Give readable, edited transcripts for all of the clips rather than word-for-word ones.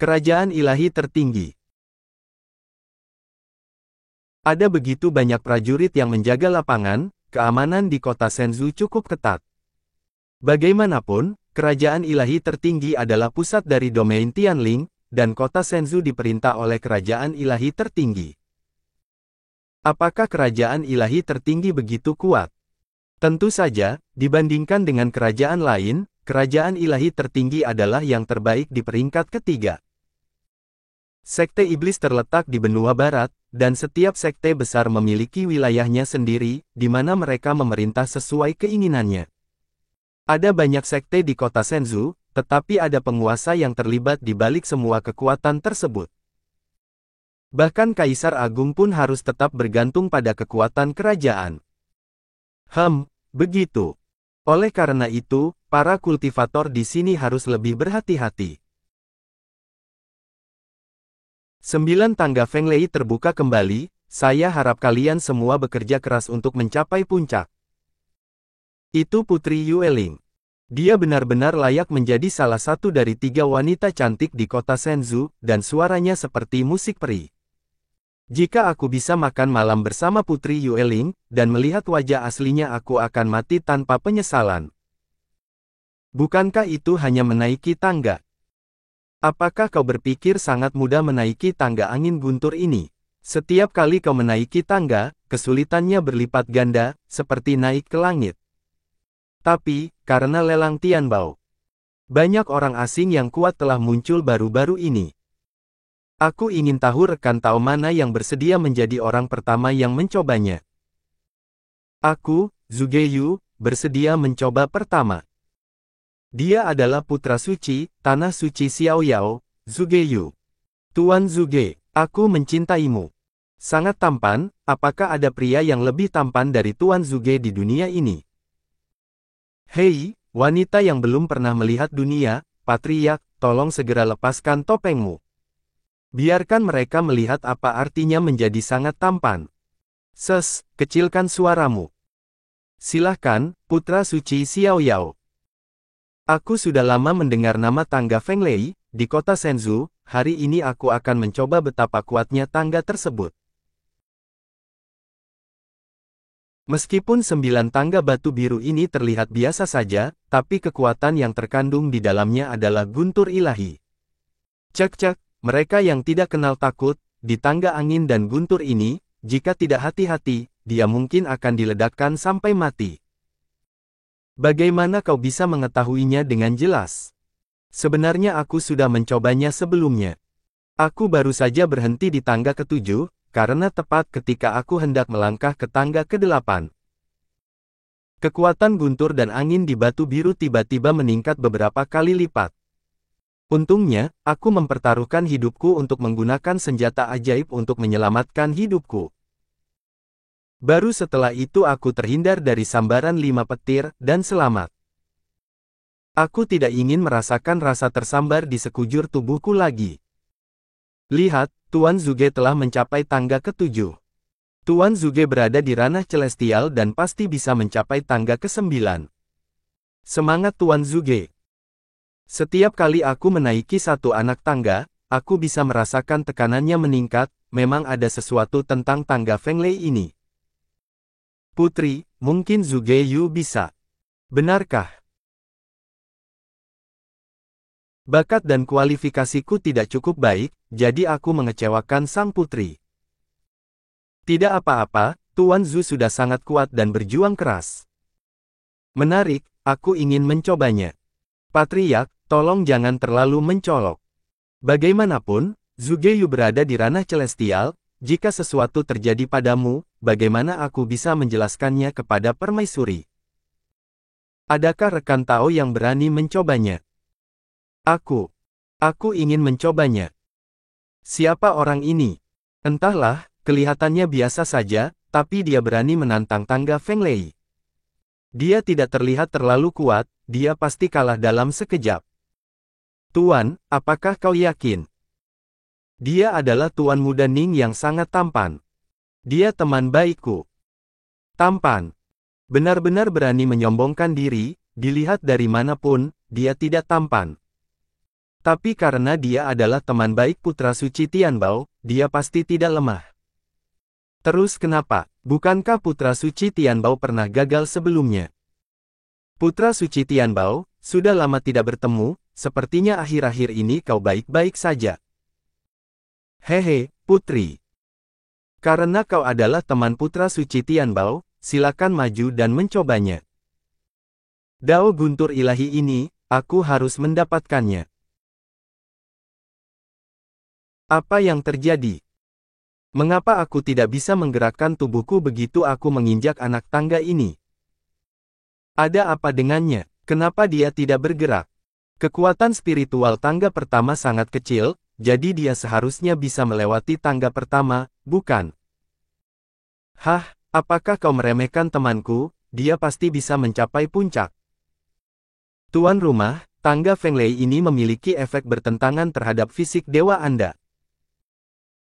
Kerajaan ilahi tertinggi. Ada begitu banyak prajurit yang menjaga lapangan, keamanan di kota Shenzhou cukup ketat. Bagaimanapun, kerajaan ilahi tertinggi adalah pusat dari domain Tianling, dan kota Shenzhou diperintah oleh kerajaan ilahi tertinggi. Apakah kerajaan ilahi tertinggi begitu kuat? Tentu saja, dibandingkan dengan kerajaan lain, kerajaan ilahi tertinggi adalah yang terbaik di peringkat ketiga. Sekte iblis terletak di benua barat, dan setiap sekte besar memiliki wilayahnya sendiri, di mana mereka memerintah sesuai keinginannya. Ada banyak sekte di kota Shenzhou, tetapi ada penguasa yang terlibat di balik semua kekuatan tersebut. Bahkan Kaisar Agung pun harus tetap bergantung pada kekuatan kerajaan. Begitu. Oleh karena itu, para kultivator di sini harus lebih berhati-hati. 9 tangga Feng Lei terbuka kembali, saya harap kalian semua bekerja keras untuk mencapai puncak. Itu Putri Yueling. Dia benar-benar layak menjadi salah satu dari 3 wanita cantik di kota Shenzhou, dan suaranya seperti musik peri. Jika aku bisa makan malam bersama Putri Yueling, dan melihat wajah aslinya aku akan mati tanpa penyesalan. Bukankah itu hanya menaiki tangga? Apakah kau berpikir sangat mudah menaiki tangga angin guntur ini? Setiap kali kau menaiki tangga, kesulitannya berlipat ganda, seperti naik ke langit. Tapi, karena lelang Tianbao, banyak orang asing yang kuat telah muncul baru-baru ini. Aku ingin tahu rekan Tao mana yang bersedia menjadi orang pertama yang mencobanya. Aku, Zhuge Yu, bersedia mencoba pertama. Dia adalah putra suci, tanah suci Xiaoyao, Zhuge Yu. Tuan Zhuge, aku mencintaimu. Sangat tampan, apakah ada pria yang lebih tampan dari Tuan Zhuge di dunia ini? Hei, wanita yang belum pernah melihat dunia, patriark, tolong segera lepaskan topengmu. Biarkan mereka melihat apa artinya menjadi sangat tampan. Kecilkan suaramu. Silahkan, putra suci Xiaoyao. Aku sudah lama mendengar nama tangga Feng Lei, di kota Shenzhou, hari ini aku akan mencoba betapa kuatnya tangga tersebut. Meskipun 9 tangga batu biru ini terlihat biasa saja, tapi kekuatan yang terkandung di dalamnya adalah guntur ilahi. Cek, mereka yang tidak kenal takut, di tangga angin dan guntur ini, jika tidak hati-hati, dia mungkin akan diledakkan sampai mati. Bagaimana kau bisa mengetahuinya dengan jelas? Sebenarnya aku sudah mencobanya sebelumnya. Aku baru saja berhenti di tangga ke-7, karena tepat ketika aku hendak melangkah ke tangga ke-8. Kekuatan guntur dan angin di batu biru tiba-tiba meningkat beberapa kali lipat. Untungnya, aku mempertaruhkan hidupku untuk menggunakan senjata ajaib untuk menyelamatkan hidupku. Baru setelah itu aku terhindar dari sambaran 5 petir, dan selamat. Aku tidak ingin merasakan rasa tersambar di sekujur tubuhku lagi. Lihat, Tuan Zhuge telah mencapai tangga ke-7. Tuan Zhuge berada di ranah celestial dan pasti bisa mencapai tangga ke-9. Semangat Tuan Zhuge! Setiap kali aku menaiki satu anak tangga, aku bisa merasakan tekanannya meningkat, memang ada sesuatu tentang tangga Feng Lei ini. Putri, mungkin Zhuge Yu bisa. Benarkah? Bakat dan kualifikasiku tidak cukup baik, jadi aku mengecewakan sang putri. Tidak apa-apa, Tuan Zhu sudah sangat kuat dan berjuang keras. Menarik, aku ingin mencobanya. Patriark, tolong jangan terlalu mencolok. Bagaimanapun, Zhuge Yu berada di ranah celestial, jika sesuatu terjadi padamu, bagaimana aku bisa menjelaskannya kepada permaisuri? Adakah rekan Tao yang berani mencobanya? Aku ingin mencobanya. Siapa orang ini? Entahlah, kelihatannya biasa saja, tapi dia berani menantang tangga Feng Lei. Dia tidak terlihat terlalu kuat, dia pasti kalah dalam sekejap. Tuan, apakah kau yakin? Dia adalah Tuan Muda Ning yang sangat tampan. Dia teman baikku. Tampan. Benar-benar berani menyombongkan diri, dilihat dari manapun, dia tidak tampan. Tapi karena dia adalah teman baik Putra Suci Tianbao, dia pasti tidak lemah. Terus kenapa? Bukankah Putra Suci Tianbao pernah gagal sebelumnya? Putra Suci Tianbao, sudah lama tidak bertemu, sepertinya akhir-akhir ini kau baik-baik saja. Hehe, Putri. Karena kau adalah teman Putra Suci Tianbao, silakan maju dan mencobanya. Dao guntur ilahi ini, aku harus mendapatkannya. Apa yang terjadi? Mengapa aku tidak bisa menggerakkan tubuhku begitu aku menginjak anak tangga ini? Ada apa dengannya? Kenapa dia tidak bergerak? Kekuatan spiritual tangga pertama sangat kecil, jadi dia seharusnya bisa melewati tangga pertama, bukan? Hah, apakah kau meremehkan temanku? Dia pasti bisa mencapai puncak. Tuan rumah, tangga Feng Lei ini memiliki efek bertentangan terhadap fisik dewa Anda.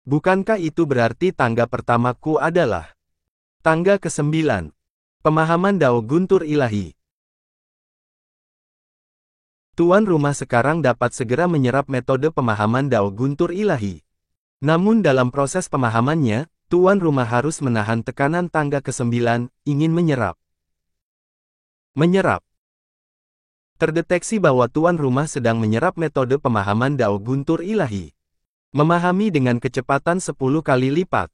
Bukankah itu berarti tangga pertamaku adalah tangga ke-9? Pemahaman Dao Guntur Ilahi. Tuan rumah sekarang dapat segera menyerap metode pemahaman Dao Guntur Ilahi. Namun dalam proses pemahamannya, tuan rumah harus menahan tekanan tangga ke-9, ingin menyerap. Menyerap. Terdeteksi bahwa tuan rumah sedang menyerap metode pemahaman Dao Guntur Ilahi. Memahami dengan kecepatan 10 kali lipat.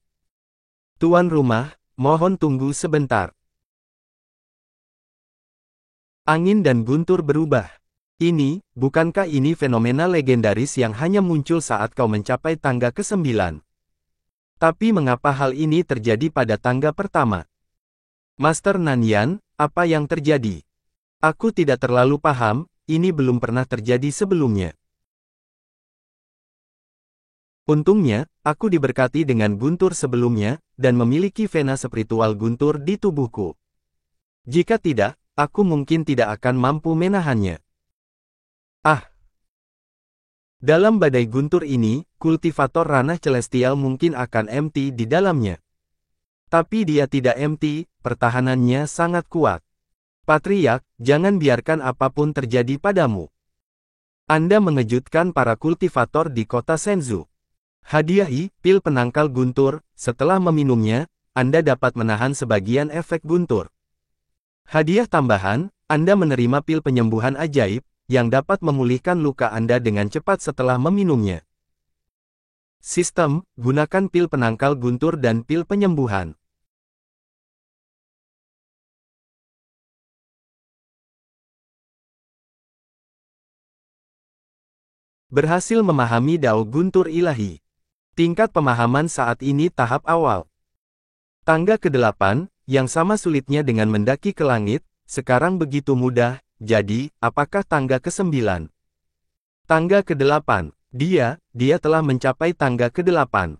Tuan rumah, mohon tunggu sebentar. Angin dan guntur berubah. Ini, bukankah ini fenomena legendaris yang hanya muncul saat kau mencapai tangga ke-9? Tapi mengapa hal ini terjadi pada tangga pertama? Master Nanyan, apa yang terjadi? Aku tidak terlalu paham, ini belum pernah terjadi sebelumnya. Untungnya, aku diberkati dengan guntur sebelumnya, dan memiliki vena spiritual guntur di tubuhku. Jika tidak, aku mungkin tidak akan mampu menahannya. Ah! Dalam badai guntur ini, kultivator ranah celestial mungkin akan empty di dalamnya. Tapi dia tidak empty, pertahanannya sangat kuat. Patriark, jangan biarkan apapun terjadi padamu. Anda mengejutkan para kultivator di kota Shenzhou. Hadiahi, pil penangkal guntur, setelah meminumnya, Anda dapat menahan sebagian efek guntur. Hadiah tambahan, Anda menerima pil penyembuhan ajaib, yang dapat memulihkan luka Anda dengan cepat setelah meminumnya. Sistem, gunakan pil penangkal guntur dan pil penyembuhan. Berhasil memahami Dao Guntur Ilahi. Tingkat pemahaman saat ini tahap awal. Tangga ke-8, yang sama sulitnya dengan mendaki ke langit, sekarang begitu mudah, jadi, apakah tangga ke-9? Tangga ke-8, dia telah mencapai tangga ke-8.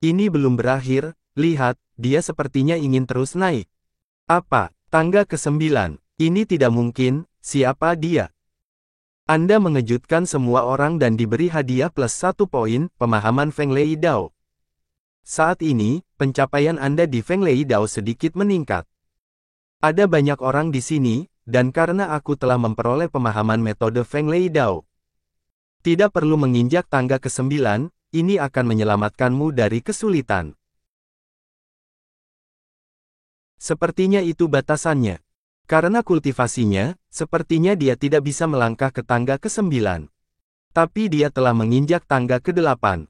Ini belum berakhir, lihat, dia sepertinya ingin terus naik. Apa, tangga ke-9? Ini tidak mungkin, siapa dia? Anda mengejutkan semua orang dan diberi hadiah plus 1 poin, pemahaman Feng Lei Dao. Saat ini, pencapaian Anda di Feng Lei Dao sedikit meningkat. Ada banyak orang di sini, dan karena aku telah memperoleh pemahaman metode Feng Lei Dao. Tidak perlu menginjak tangga ke-9, ini akan menyelamatkanmu dari kesulitan. Sepertinya itu batasannya. Karena kultivasinya, sepertinya dia tidak bisa melangkah ke tangga ke-9. Tapi dia telah menginjak tangga ke-8.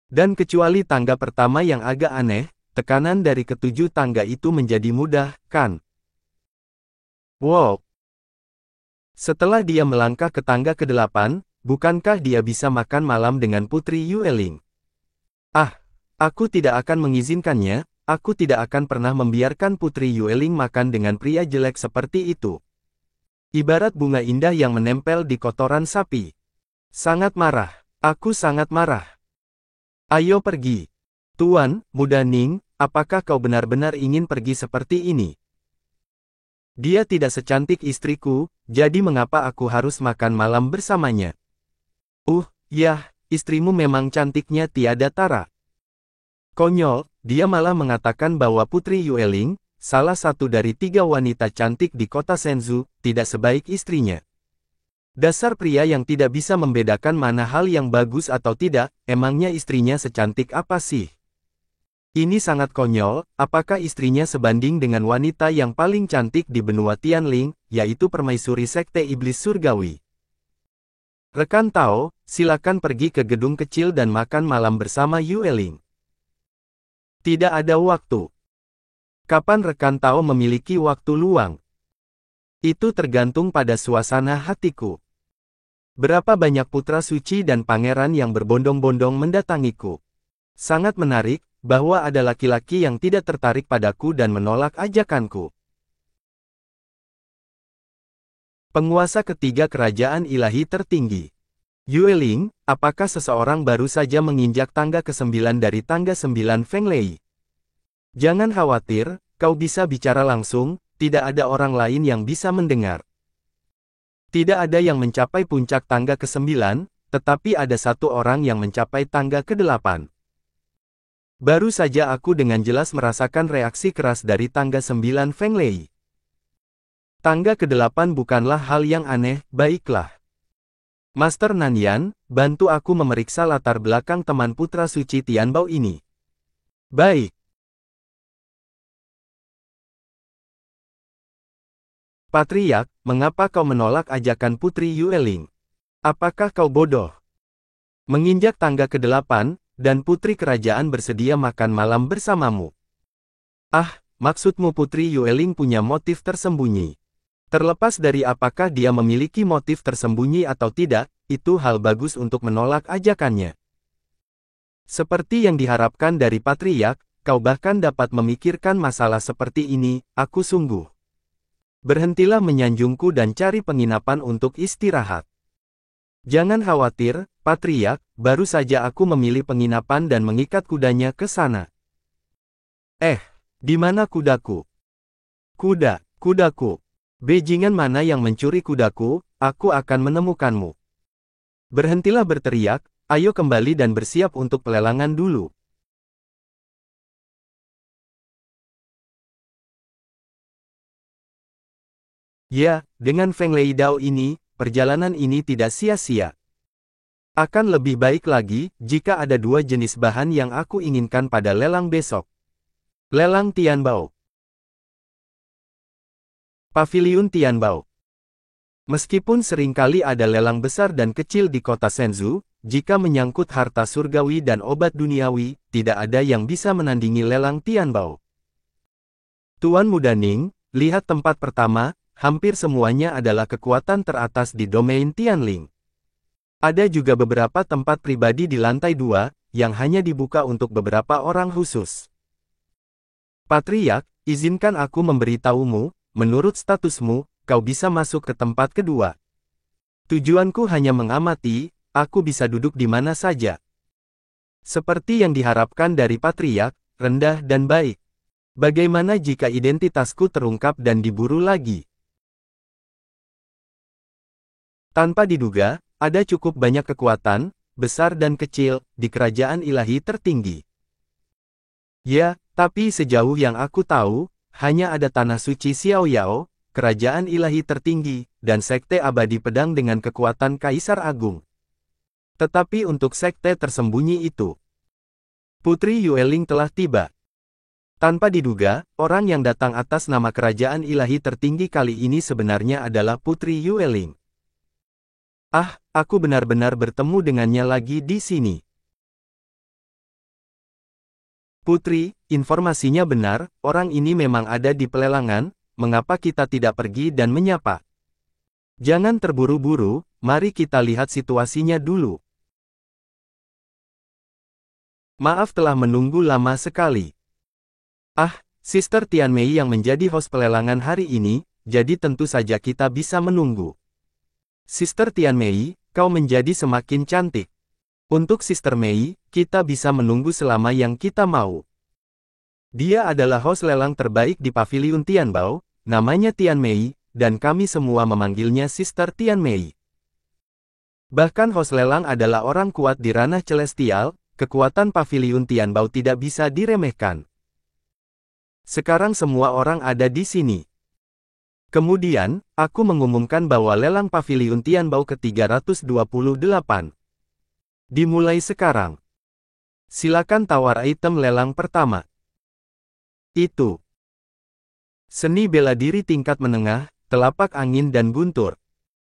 Dan kecuali tangga pertama yang agak aneh, tekanan dari ke-7 tangga itu menjadi mudah, kan? Wow! Setelah dia melangkah ke tangga ke-8, bukankah dia bisa makan malam dengan Putri Yueling? Ah! Aku tidak akan mengizinkannya. Aku tidak akan pernah membiarkan Putri Yueling makan dengan pria jelek seperti itu. Ibarat bunga indah yang menempel di kotoran sapi. Sangat marah. Aku sangat marah. Ayo pergi. Tuan, Muda Ning, apakah kau benar-benar ingin pergi seperti ini? Dia tidak secantik istriku, jadi mengapa aku harus makan malam bersamanya? Yah, istrimu memang cantiknya tiada tara. Konyol, dia malah mengatakan bahwa Putri Yueling, salah satu dari 3 wanita cantik di kota Shenzhou, tidak sebaik istrinya. Dasar pria yang tidak bisa membedakan mana hal yang bagus atau tidak, emangnya istrinya secantik apa sih? Ini sangat konyol, apakah istrinya sebanding dengan wanita yang paling cantik di benua Tianling, yaitu permaisuri Sekte Iblis Surgawi? Rekan Tao, silakan pergi ke gedung kecil dan makan malam bersama Yueling. Tidak ada waktu. Kapan rekan Tao memiliki waktu luang? Itu tergantung pada suasana hatiku. Berapa banyak putra suci dan pangeran yang berbondong-bondong mendatangiku. Sangat menarik, bahwa ada laki-laki yang tidak tertarik padaku dan menolak ajakanku. Penguasa ketiga kerajaan ilahi tertinggi. Yueling, apakah seseorang baru saja menginjak tangga ke-9 dari tangga 9 Feng Lei? Jangan khawatir, kau bisa bicara langsung, tidak ada orang lain yang bisa mendengar. Tidak ada yang mencapai puncak tangga ke-9, tetapi ada satu orang yang mencapai tangga ke-8. Baru saja aku dengan jelas merasakan reaksi keras dari tangga 9 Feng Lei. Tangga ke-8 bukanlah hal yang aneh, baiklah. Master Nanyan, bantu aku memeriksa latar belakang teman putra suci Tianbao ini. Baik. Patriark, mengapa kau menolak ajakan Putri Yueling? Apakah kau bodoh? Menginjak tangga ke-8, dan putri kerajaan bersedia makan malam bersamamu. Ah, maksudmu Putri Yueling punya motif tersembunyi. Terlepas dari apakah dia memiliki motif tersembunyi atau tidak, itu hal bagus untuk menolak ajakannya. Seperti yang diharapkan dari Patriark, kau bahkan dapat memikirkan masalah seperti ini, aku sungguh. Berhentilah menyanjungku dan cari penginapan untuk istirahat. Jangan khawatir, Patriark, baru saja aku memilih penginapan dan mengikat kudanya ke sana. Di mana kudaku? Kudaku. Bajingan mana yang mencuri kudaku, aku akan menemukanmu. Berhentilah berteriak, ayo kembali dan bersiap untuk pelelangan dulu. Ya, dengan Feng Lei Dao ini, perjalanan ini tidak sia-sia. Akan lebih baik lagi, jika ada dua jenis bahan yang aku inginkan pada lelang besok. Lelang Tianbao. Paviliun Tianbao. Meskipun seringkali ada lelang besar dan kecil di kota Shenzhou, jika menyangkut harta surgawi dan obat duniawi, tidak ada yang bisa menandingi lelang Tianbao. Tuan Muda Ning, lihat tempat pertama, hampir semuanya adalah kekuatan teratas di domain Tianling. Ada juga beberapa tempat pribadi di lantai 2, yang hanya dibuka untuk beberapa orang khusus. Patriark, izinkan aku memberitahumu, menurut statusmu, kau bisa masuk ke tempat kedua. Tujuanku hanya mengamati, aku bisa duduk di mana saja. Seperti yang diharapkan dari Patriark, rendah dan baik. Bagaimana jika identitasku terungkap dan diburu lagi? Tanpa diduga, ada cukup banyak kekuatan, besar dan kecil, di kerajaan ilahi tertinggi. Ya, tapi sejauh yang aku tahu, hanya ada tanah suci Xiaoyao, kerajaan ilahi tertinggi, dan sekte abadi pedang dengan kekuatan Kaisar Agung. Tetapi untuk sekte tersembunyi itu, Putri Yueling telah tiba. Tanpa diduga, orang yang datang atas nama kerajaan ilahi tertinggi kali ini sebenarnya adalah Putri Yueling. Ah, aku benar-benar bertemu dengannya lagi di sini. Putri, informasinya benar, orang ini memang ada di pelelangan, mengapa kita tidak pergi dan menyapa? Jangan terburu-buru, mari kita lihat situasinya dulu. Maaf telah menunggu lama sekali. Ah, Sister Tianmei yang menjadi host pelelangan hari ini, jadi tentu saja kita bisa menunggu. Sister Tianmei, kau menjadi semakin cantik. Untuk Sister Mei, kita bisa menunggu selama yang kita mau. Dia adalah host lelang terbaik di Paviliun Tianbao, namanya Tianmei, dan kami semua memanggilnya Sister Tianmei. Bahkan host lelang adalah orang kuat di ranah celestial, kekuatan Paviliun Tianbao tidak bisa diremehkan. Sekarang semua orang ada di sini. Kemudian, aku mengumumkan bahwa lelang Paviliun Tianbao ke-328 dimulai sekarang. Silakan tawar item lelang pertama. Itu. Seni bela diri tingkat menengah, telapak angin dan guntur.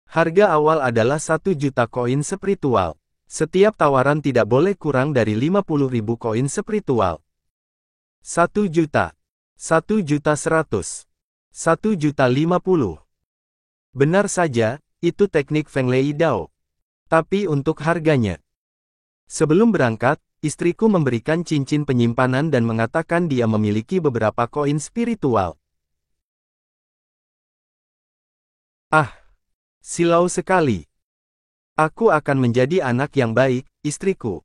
Harga awal adalah 1 juta koin spiritual. Setiap tawaran tidak boleh kurang dari 50.000 koin spiritual. 1 juta. 1 juta 100. 1 juta 50. Benar saja, itu teknik Feng Lei Dao. Tapi untuk harganya. Sebelum berangkat, istriku memberikan cincin penyimpanan dan mengatakan dia memiliki beberapa koin spiritual. Ah, silau sekali. Aku akan menjadi anak yang baik, istriku.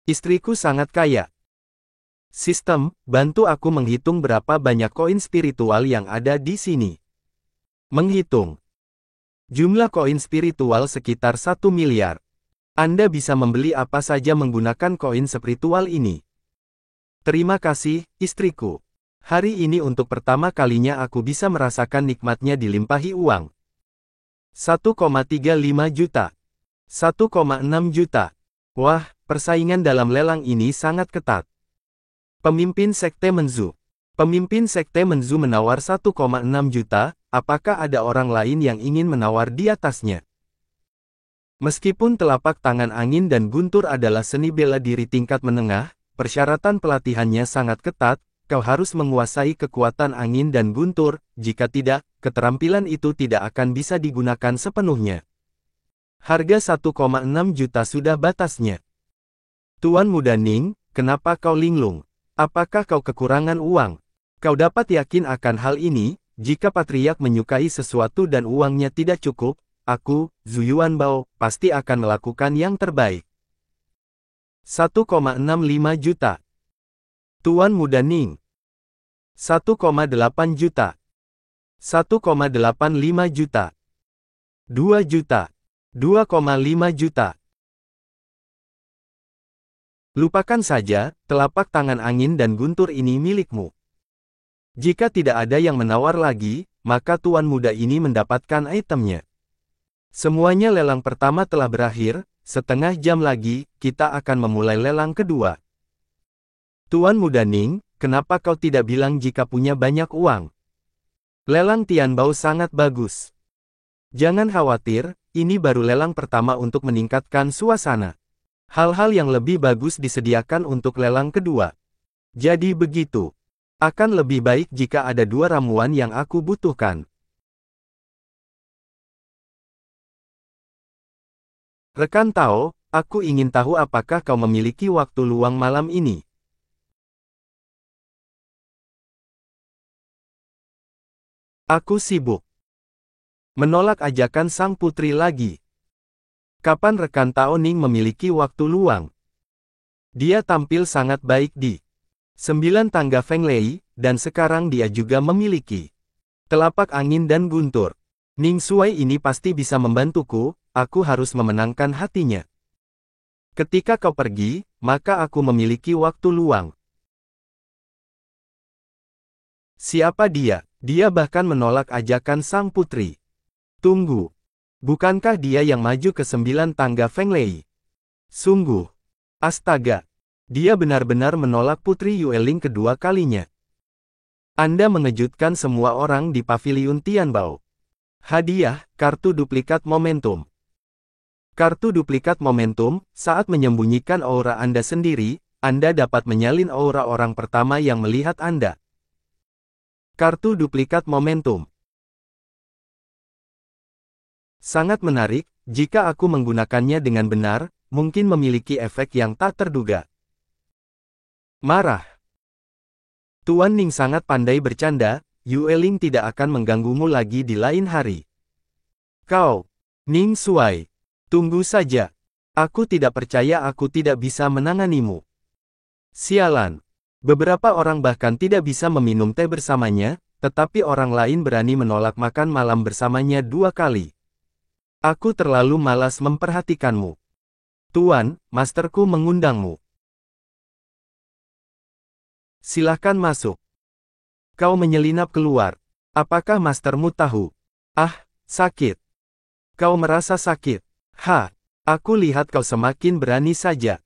Istriku sangat kaya. Sistem, bantu aku menghitung berapa banyak koin spiritual yang ada di sini. Menghitung. Jumlah koin spiritual sekitar 1 miliar. Anda bisa membeli apa saja menggunakan koin spiritual ini. Terima kasih, istriku. Hari ini untuk pertama kalinya aku bisa merasakan nikmatnya dilimpahi uang. 1,35 juta. 1,6 juta. Wah, persaingan dalam lelang ini sangat ketat. Pemimpin Sekte Menzu. Pemimpin Sekte Menzu menawar 1,6 juta, apakah ada orang lain yang ingin menawar di atasnya? Meskipun telapak tangan angin dan guntur adalah seni bela diri tingkat menengah, persyaratan pelatihannya sangat ketat, kau harus menguasai kekuatan angin dan guntur, jika tidak, keterampilan itu tidak akan bisa digunakan sepenuhnya. Harga 1,6 juta sudah batasnya. Tuan Muda Ning, kenapa kau linglung? Apakah kau kekurangan uang? Kau dapat yakin akan hal ini, jika Patriark menyukai sesuatu dan uangnya tidak cukup, aku, Zhu Yuanbao, pasti akan melakukan yang terbaik. 1,65 juta. Tuan Muda Ning. 1,8 juta. 1,85 juta. 2 juta. 2,5 juta. Lupakan saja, telapak tangan angin dan guntur ini milikmu. Jika tidak ada yang menawar lagi, maka tuan muda ini mendapatkan itemnya. Semuanya lelang pertama telah berakhir, setengah jam lagi, kita akan memulai lelang kedua. Tuan Muda Ning, kenapa kau tidak bilang jika punya banyak uang? Lelang Tianbao sangat bagus. Jangan khawatir, ini baru lelang pertama untuk meningkatkan suasana. Hal-hal yang lebih bagus disediakan untuk lelang kedua. Jadi begitu. Akan lebih baik jika ada 2 ramuan yang aku butuhkan. Rekan Tao, aku ingin tahu apakah kau memiliki waktu luang malam ini. Aku sibuk. Menolak ajakan sang putri lagi. Kapan rekan Tao Ning memiliki waktu luang? Dia tampil sangat baik di 9 tangga Feng Lei, dan sekarang dia juga memiliki telapak angin dan guntur. Ning Shuai ini pasti bisa membantuku, aku harus memenangkan hatinya. Ketika kau pergi, maka aku memiliki waktu luang. Siapa dia? Dia bahkan menolak ajakan sang putri. Tunggu. Bukankah dia yang maju ke 9 tangga Feng Lei? Sungguh. Astaga. Dia benar-benar menolak Putri Yueling kedua kalinya. Anda mengejutkan semua orang di Paviliun Tianbao. Hadiah, kartu duplikat momentum. Kartu duplikat momentum, saat menyembunyikan aura Anda sendiri, Anda dapat menyalin aura orang pertama yang melihat Anda. Kartu duplikat momentum. Sangat menarik, jika aku menggunakannya dengan benar, mungkin memiliki efek yang tak terduga. Marah. Tuan Ning sangat pandai bercanda, Yueling tidak akan mengganggumu lagi di lain hari. Kau, Ning Shuai, tunggu saja. Aku tidak percaya aku tidak bisa menanganimu. Sialan. Beberapa orang bahkan tidak bisa meminum teh bersamanya, tetapi orang lain berani menolak makan malam bersamanya 2 kali. Aku terlalu malas memperhatikanmu. Tuan, masterku mengundangmu. Silahkan masuk. Kau menyelinap keluar. Apakah mastermu tahu? Ah, sakit. Kau merasa sakit? Aku lihat kau semakin berani saja.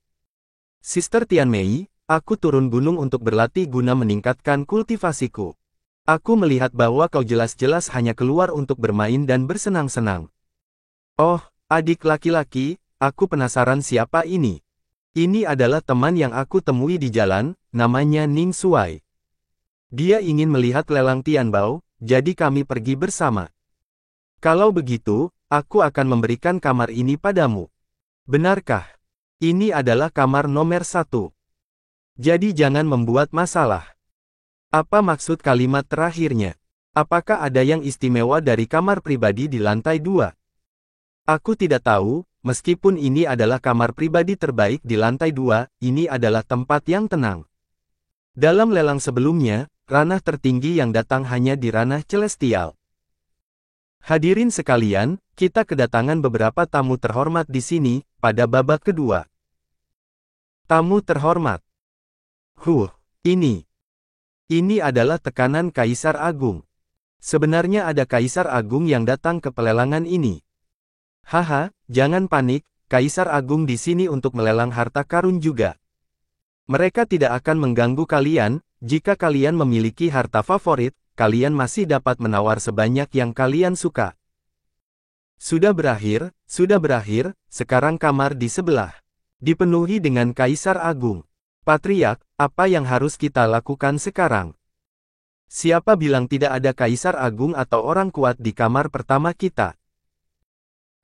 Sister Tianmei, aku turun gunung untuk berlatih guna meningkatkan kultivasiku. Aku melihat bahwa kau jelas-jelas hanya keluar untuk bermain dan bersenang-senang. Oh, adik laki-laki, aku penasaran siapa ini. Ini adalah teman yang aku temui di jalan, namanya Ning Suai. Dia ingin melihat lelang Tianbao, jadi kami pergi bersama. Kalau begitu, aku akan memberikan kamar ini padamu. Benarkah? Ini adalah kamar nomor 1. Jadi jangan membuat masalah. Apa maksud kalimat terakhirnya? Apakah ada yang istimewa dari kamar pribadi di lantai 2? Aku tidak tahu, meskipun ini adalah kamar pribadi terbaik di lantai 2, ini adalah tempat yang tenang. Dalam lelang sebelumnya, ranah tertinggi yang datang hanya di ranah celestial. Hadirin sekalian, kita kedatangan beberapa tamu terhormat di sini, pada babak kedua. Tamu terhormat. Ini adalah tekanan Kaisar Agung. Sebenarnya ada Kaisar Agung yang datang ke pelelangan ini. Haha, jangan panik, Kaisar Agung di sini untuk melelang harta karun juga. Mereka tidak akan mengganggu kalian, jika kalian memiliki harta favorit, kalian masih dapat menawar sebanyak yang kalian suka. Sudah berakhir, sekarang kamar di sebelah. Dipenuhi dengan Kaisar Agung. Patriark, apa yang harus kita lakukan sekarang? Siapa bilang tidak ada Kaisar Agung atau orang kuat di kamar pertama kita?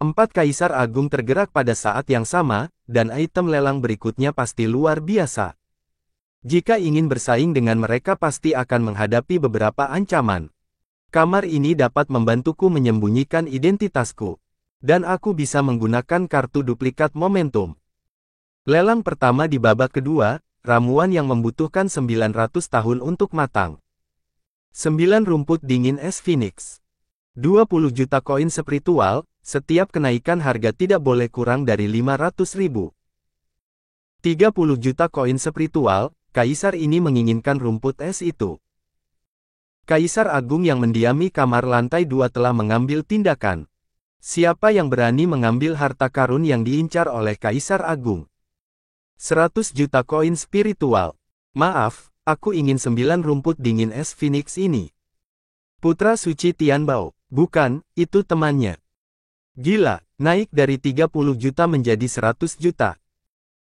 4 Kaisar Agung tergerak pada saat yang sama, dan item lelang berikutnya pasti luar biasa. Jika ingin bersaing dengan mereka pasti akan menghadapi beberapa ancaman. Kamar ini dapat membantuku menyembunyikan identitasku. Dan aku bisa menggunakan kartu duplikat momentum. Lelang pertama di babak kedua, ramuan yang membutuhkan 900 tahun untuk matang. 9 rumput dingin es Phoenix. 20 juta koin spiritual, setiap kenaikan harga tidak boleh kurang dari 500.000. 30 juta koin spiritual, Kaisar ini menginginkan rumput es itu. Kaisar Agung yang mendiami kamar lantai 2 telah mengambil tindakan. Siapa yang berani mengambil harta karun yang diincar oleh Kaisar Agung? 100 juta koin spiritual. Maaf, aku ingin 9 rumput dingin es Phoenix ini. Putra suci Tianbao. Bukan, itu temannya. Gila, naik dari 30 juta menjadi 100 juta.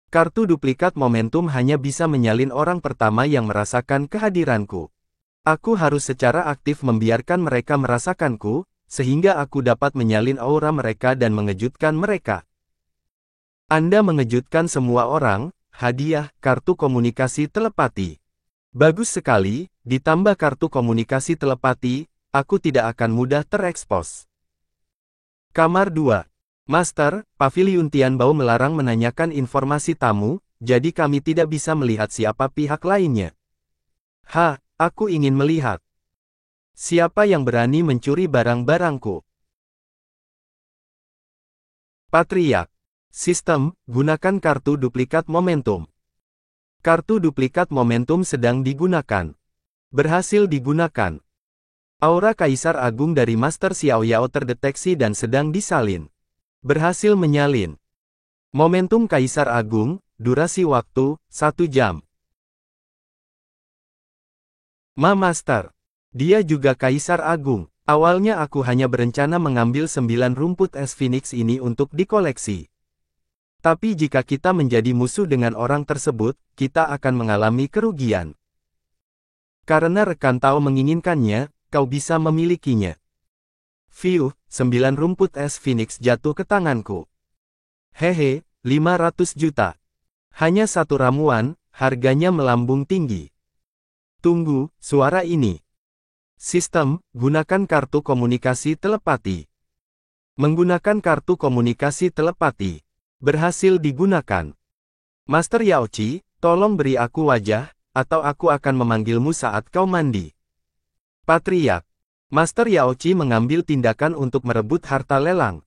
Kartu duplikat momentum hanya bisa menyalin orang pertama yang merasakan kehadiranku. Aku harus secara aktif membiarkan mereka merasakanku, sehingga aku dapat menyalin aura mereka dan mengejutkan mereka. Anda mengejutkan semua orang, hadiah, kartu komunikasi telepati. Bagus sekali, ditambah kartu komunikasi telepati, aku tidak akan mudah terekspos. Kamar 2. Master, Paviliun Tianbao melarang menanyakan informasi tamu, jadi kami tidak bisa melihat siapa pihak lainnya. Aku ingin melihat. Siapa yang berani mencuri barang-barangku? Patriark. Sistem, gunakan kartu duplikat momentum. Kartu duplikat momentum sedang digunakan. Berhasil digunakan. Aura Kaisar Agung dari Master Xiao Yao terdeteksi dan sedang disalin. Berhasil menyalin. Momentum Kaisar Agung, durasi waktu, 1 jam. Master. Dia juga Kaisar Agung. Awalnya aku hanya berencana mengambil 9 rumput es Phoenix ini untuk dikoleksi. Tapi jika kita menjadi musuh dengan orang tersebut, kita akan mengalami kerugian. Karena rekan Tao menginginkannya, kau bisa memilikinya. 9 rumput es Phoenix jatuh ke tanganku. 500 juta. Hanya 1 ramuan, harganya melambung tinggi. Tunggu, suara ini. Sistem, gunakan kartu komunikasi telepati. Menggunakan kartu komunikasi telepati. Berhasil digunakan. Master Yaochi, tolong beri aku wajah, atau aku akan memanggilmu saat kau mandi. Patriark. Master Yaochi mengambil tindakan untuk merebut harta lelang.